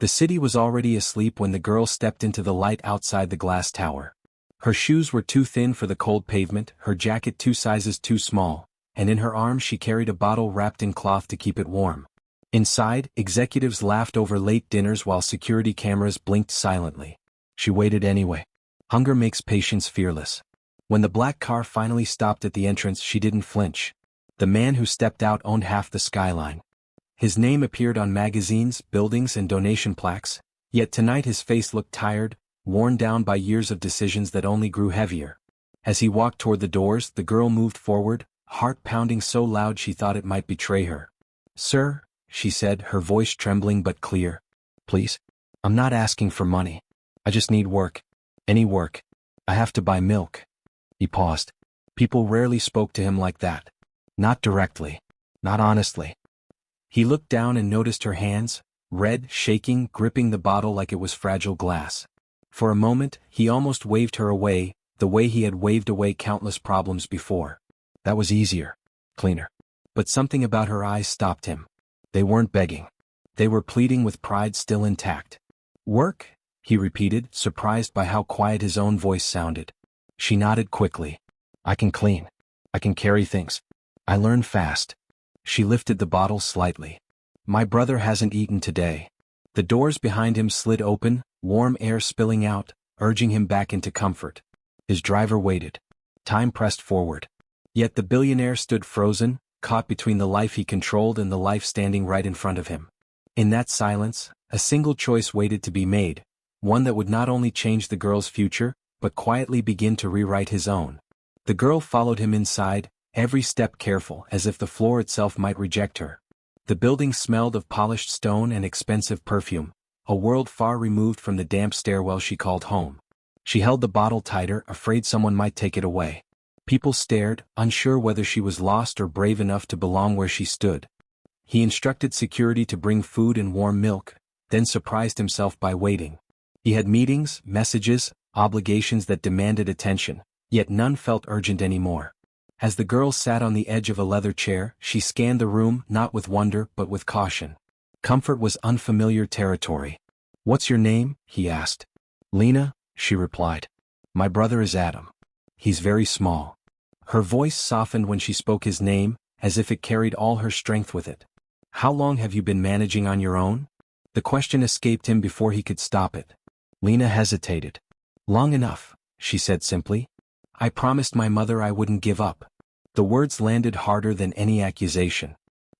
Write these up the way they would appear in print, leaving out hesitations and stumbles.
The city was already asleep when the girl stepped into the light outside the glass tower. Her shoes were too thin for the cold pavement, her jacket 2 sizes too small, and in her arms she carried a bottle wrapped in cloth to keep it warm. Inside, executives laughed over late dinners while security cameras blinked silently. She waited anyway. Hunger makes patience fearless. When the black car finally stopped at the entrance, she didn't flinch. The man who stepped out owned half the skyline. His name appeared on magazines, buildings, and donation plaques, yet tonight his face looked tired, worn down by years of decisions that only grew heavier. As he walked toward the doors, the girl moved forward, heart pounding so loud she thought it might betray her. "Sir," she said, her voice trembling but clear. "Please? I'm not asking for money. I just need work. Any work. I have to buy milk." He paused. People rarely spoke to him like that. Not directly. Not honestly. He looked down and noticed her hands, red, shaking, gripping the bottle like it was fragile glass. For a moment, he almost waved her away, the way he had waved away countless problems before. That was easier. Cleaner. But something about her eyes stopped him. They weren't begging. They were pleading with pride still intact. "Work?" he repeated, surprised by how quiet his own voice sounded. She nodded quickly. "I can clean. I can carry things. I learn fast." She lifted the bottle slightly. "My brother hasn't eaten today." The doors behind him slid open, warm air spilling out, urging him back into comfort. His driver waited. Time pressed forward. Yet the billionaire stood frozen, caught between the life he controlled and the life standing right in front of him. In that silence, a single choice waited to be made, one that would not only change the girl's future, but quietly begin to rewrite his own. The girl followed him inside, every step careful, as if the floor itself might reject her. The building smelled of polished stone and expensive perfume, a world far removed from the damp stairwell she called home. She held the bottle tighter, afraid someone might take it away. People stared, unsure whether she was lost or brave enough to belong where she stood. He instructed security to bring food and warm milk, then surprised himself by waiting. He had meetings, messages, obligations that demanded attention, yet none felt urgent anymore. As the girl sat on the edge of a leather chair, she scanned the room, not with wonder but with caution. Comfort was unfamiliar territory. "What's your name?" he asked. "Lena," she replied. "My brother is Adam. He's very small." Her voice softened when she spoke his name, as if it carried all her strength with it. "How long have you been managing on your own?" The question escaped him before he could stop it. Lena hesitated. "Long enough," she said simply. "I promised my mother I wouldn't give up." The words landed harder than any accusation.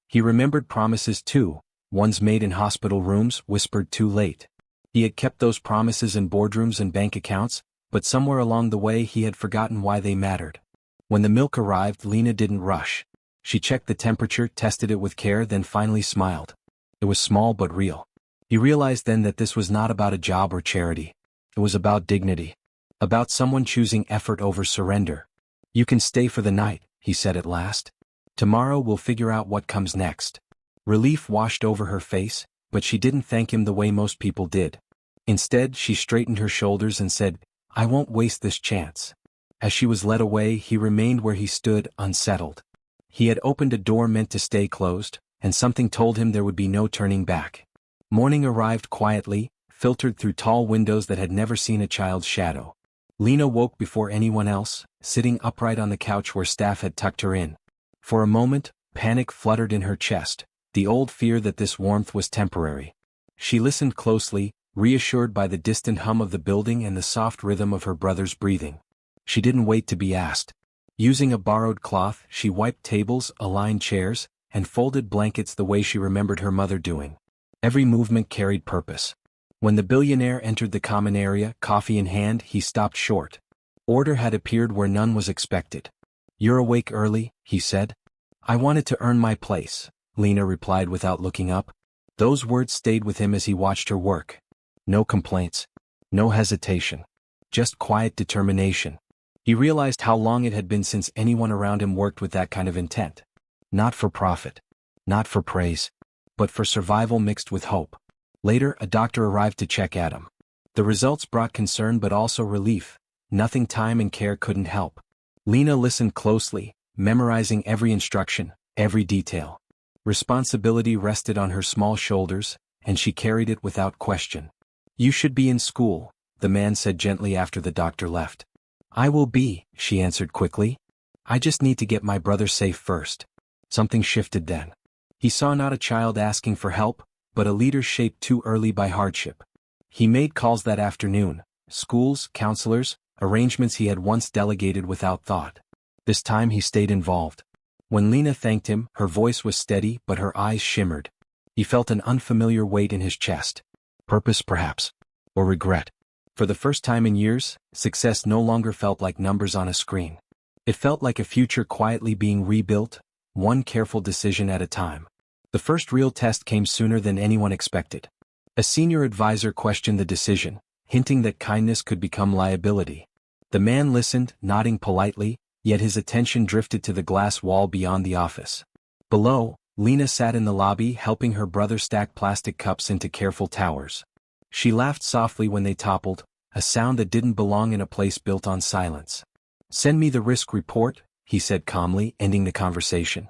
He remembered promises too, ones made in hospital rooms, whispered too late. He had kept those promises in boardrooms and bank accounts, but somewhere along the way he had forgotten why they mattered. When the milk arrived, Lena didn't rush. She checked the temperature, tested it with care, then finally smiled. It was small but real. He realized then that this was not about a job or charity. It was about dignity. About someone choosing effort over surrender. "You can stay for the night," he said at last. "Tomorrow we'll figure out what comes next." Relief washed over her face, but she didn't thank him the way most people did. Instead, she straightened her shoulders and said, "I won't waste this chance." As she was led away, he remained where he stood, unsettled. He had opened a door meant to stay closed, and something told him there would be no turning back. Morning arrived quietly, filtered through tall windows that had never seen a child's shadow. Lena woke before anyone else, sitting upright on the couch where staff had tucked her in. For a moment, panic fluttered in her chest, the old fear that this warmth was temporary. She listened closely, reassured by the distant hum of the building and the soft rhythm of her brother's breathing. She didn't wait to be asked. Using a borrowed cloth, she wiped tables, aligned chairs, and folded blankets the way she remembered her mother doing. Every movement carried purpose. When the billionaire entered the common area, coffee in hand, he stopped short. Order had appeared where none was expected. "You're awake early," he said. "I wanted to earn my place," Lena replied without looking up. Those words stayed with him as he watched her work. No complaints. No hesitation. Just quiet determination. He realized how long it had been since anyone around him worked with that kind of intent. Not for profit. Not for praise. But for survival mixed with hope. Later, a doctor arrived to check Adam. The results brought concern but also relief. Nothing time and care couldn't help. Lena listened closely, memorizing every instruction, every detail. Responsibility rested on her small shoulders, and she carried it without question. "You should be in school," the man said gently after the doctor left. "I will be," she answered quickly. "I just need to get my brother safe first." Something shifted then. He saw not a child asking for help, but a leader shaped too early by hardship. He made calls that afternoon, schools, counselors, arrangements he had once delegated without thought. This time he stayed involved. When Lena thanked him, her voice was steady but her eyes shimmered. He felt an unfamiliar weight in his chest. Purpose perhaps. Or regret. For the first time in years, success no longer felt like numbers on a screen. It felt like a future quietly being rebuilt, one careful decision at a time. The first real test came sooner than anyone expected. A senior advisor questioned the decision, hinting that kindness could become liability. The man listened, nodding politely, yet his attention drifted to the glass wall beyond the office. Below, Lena sat in the lobby helping her brother stack plastic cups into careful towers. She laughed softly when they toppled, a sound that didn't belong in a place built on silence. "Send me the risk report," he said calmly, ending the conversation.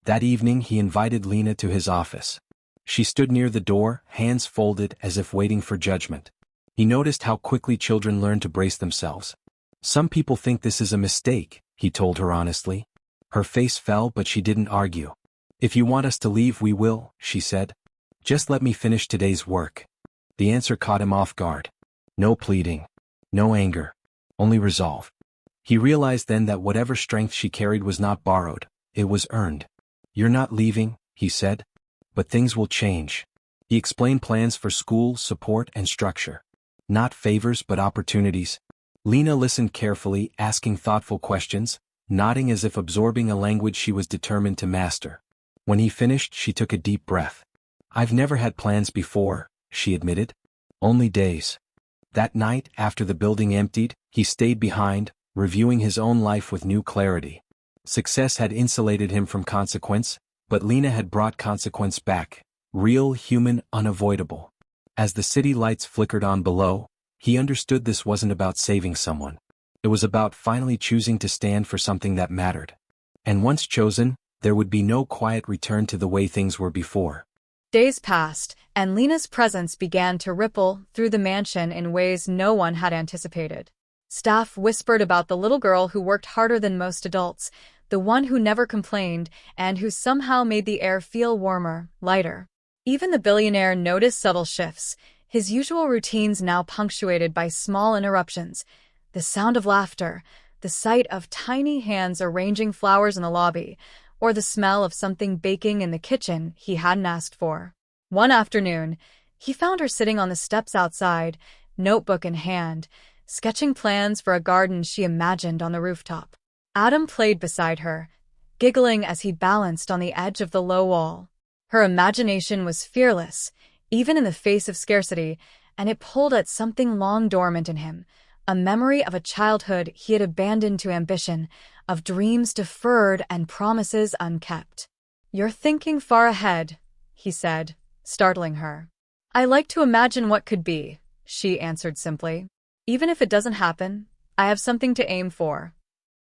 That evening he invited Lena to his office. She stood near the door, hands folded as if waiting for judgment. He noticed how quickly children learn to brace themselves. "Some people think this is a mistake," he told her honestly. Her face fell but she didn't argue. "If you want us to leave we will," she said. "Just let me finish today's work." The answer caught him off guard. No pleading. No anger. Only resolve. He realized then that whatever strength she carried was not borrowed, it was earned. "You're not leaving," he said. "But things will change." He explained plans for school, support, and structure. Not favors but opportunities. Lena listened carefully, asking thoughtful questions, nodding as if absorbing a language she was determined to master. When he finished, she took a deep breath. "I've never had plans before," she admitted. "Only days." That night, after the building emptied, he stayed behind, reviewing his own life with new clarity. Success had insulated him from consequence, but Lena had brought consequence back, real, human, unavoidable. As the city lights flickered on below, he understood this wasn't about saving someone. It was about finally choosing to stand for something that mattered. And once chosen, there would be no quiet return to the way things were before. Days passed, and Lena's presence began to ripple through the mansion in ways no one had anticipated. Staff whispered about the little girl who worked harder than most adults, the one who never complained, and who somehow made the air feel warmer, lighter. Even the billionaire noticed subtle shifts, his usual routines now punctuated by small interruptions. The sound of laughter, the sight of tiny hands arranging flowers in the lobby, or the smell of something baking in the kitchen he hadn't asked for. One afternoon, he found her sitting on the steps outside, notebook in hand, sketching plans for a garden she imagined on the rooftop. Adam played beside her, giggling as he balanced on the edge of the low wall. Her imagination was fearless, even in the face of scarcity, and it pulled at something long dormant in him, a memory of a childhood he had abandoned to ambition, of dreams deferred and promises unkept. "You're thinking far ahead," he said, startling her. "I like to imagine what could be," she answered simply. "Even if it doesn't happen, I have something to aim for."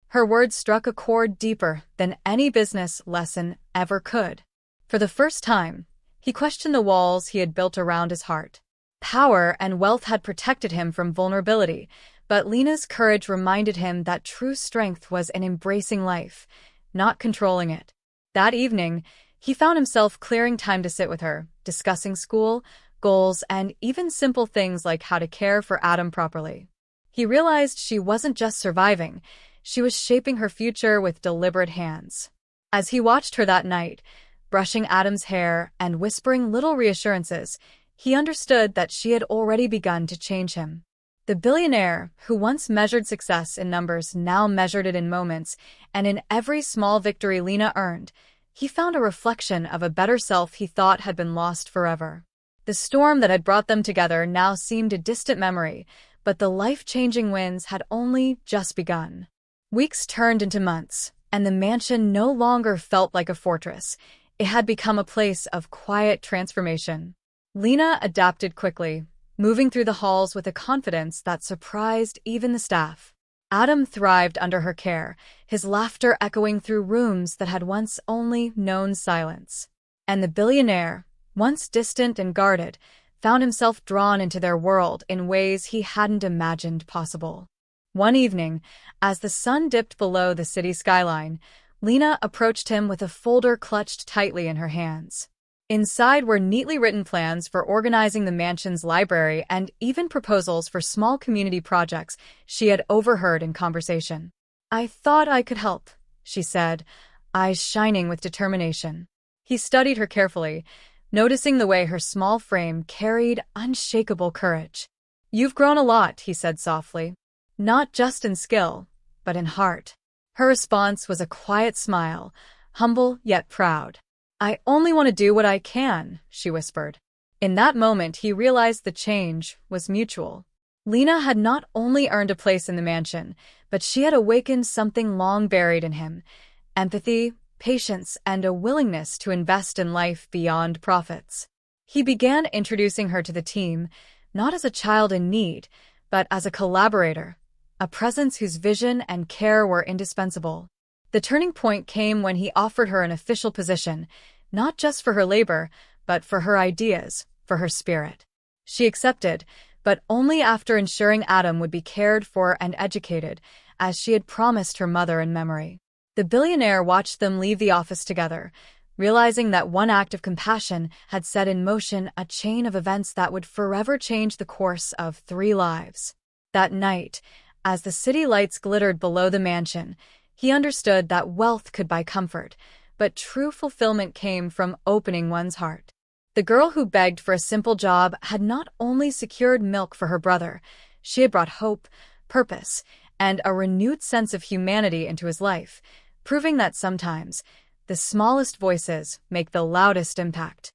Her words struck a chord deeper than any business lesson ever could. For the first time, he questioned the walls he had built around his heart. Power and wealth had protected him from vulnerability, but Lena's courage reminded him that true strength was in embracing life, not controlling it. That evening, he found himself clearing time to sit with her, discussing school, goals, and even simple things like how to care for Adam properly. He realized she wasn't just surviving, she was shaping her future with deliberate hands. As he watched her that night, brushing Adam's hair and whispering little reassurances, he understood that she had already begun to change him. The billionaire, who once measured success in numbers, now measured it in moments, and in every small victory Lena earned, he found a reflection of a better self he thought had been lost forever. The storm that had brought them together now seemed a distant memory, but the life-changing winds had only just begun. Weeks turned into months, and the mansion no longer felt like a fortress. It had become a place of quiet transformation. Lena adapted quickly, moving through the halls with a confidence that surprised even the staff. Adam thrived under her care, his laughter echoing through rooms that had once only known silence. And the billionaire, once distant and guarded, found himself drawn into their world in ways he hadn't imagined possible. One evening, as the sun dipped below the city skyline, Lena approached him with a folder clutched tightly in her hands. Inside were neatly written plans for organizing the mansion's library and even proposals for small community projects she had overheard in conversation. "I thought I could help," she said, eyes shining with determination. He studied her carefully, noticing the way her small frame carried unshakable courage. "You've grown a lot," he said softly. "Not just in skill, but in heart." Her response was a quiet smile, humble yet proud. "I only want to do what I can," she whispered. In that moment, he realized the change was mutual. Lena had not only earned a place in the mansion, but she had awakened something long buried in him: empathy, patience, and a willingness to invest in life beyond profits. He began introducing her to the team, not as a child in need, but as a collaborator, a presence whose vision and care were indispensable. The turning point came when he offered her an official position, not just for her labor, but for her ideas, for her spirit. She accepted, but only after ensuring Adam would be cared for and educated, as she had promised her mother in memory. The billionaire watched them leave the office together, realizing that one act of compassion had set in motion a chain of events that would forever change the course of 3 lives. That night, as the city lights glittered below the mansion, he understood that wealth could buy comfort, but true fulfillment came from opening one's heart. The girl who begged for a simple job had not only secured milk for her brother, she had brought hope, purpose, and a renewed sense of humanity into his life, proving that sometimes the smallest voices make the loudest impact.